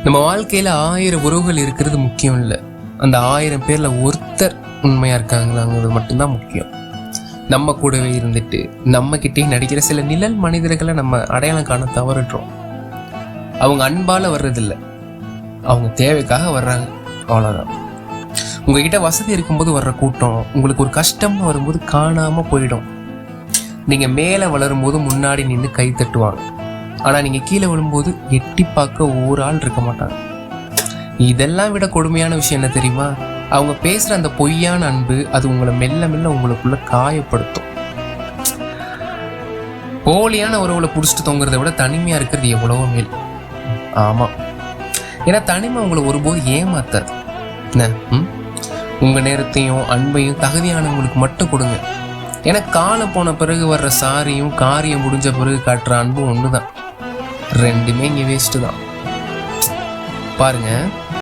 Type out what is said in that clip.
நம்ம வாழ்க்கையில 1000 உறவுகள் இருக்கிறது முக்கியம் இல்லை, அந்த 1000 பேர்ல ஒருத்தர் உண்மையா இருக்காங்களாங்கிறது மட்டும்தான் முக்கியம். நம்ம கூடவே இருந்துட்டு நம்ம கிட்டே நடிக்கிற சில நிழல் மனிதர்களை நம்ம அடையாளம் காண தவறிடுறோம். அவங்க அன்பால வர்றதில்லை, அவங்க தேவைக்காக வர்றாங்க, அவ்வளோதான். உங்ககிட்ட வசதி இருக்கும்போது வர்ற கூட்டம் உங்களுக்கு ஒரு கஷ்டம்னு வரும்போது காணாம போயிடும். நீங்க மேலே வளரும் போது முன்னாடி நின்று கை தட்டுவாங்க, ஆனா நீங்க கீழே விழும்போது எட்டி பார்க்க ஒரு ஆள் இருக்க மாட்டாங்க. இதெல்லாம் விட கொடுமையான விஷயம் என்ன தெரியுமா? அவங்க பேசுற அந்த பொய்யான அன்பு அது உங்களை மெல்ல மெல்ல உங்களுக்குள்ள காயப்படுத்தும். போலியான உறவுகளை புடிச்சிட்டு தொங்குறதை விட தனிமையா இருக்கிறது எவ்வளவோ மேல். ஆமா, ஏன்னா தனிமை உங்களை ஒருபோது ஏமாத்தாது. உங்க நேரத்தையும் அன்பையும் தகுதியானவங்களுக்கு மட்டும் கொடுங்க. ஏன்னா காலம் போன பிறகு வர்ற சாரியும் காரியம் முடிஞ்ச பிறகு காட்டுற அன்பும் ஒண்ணுதான். ரெண்டுமே இங்க வேஸ்ட் தான். பாருங்க,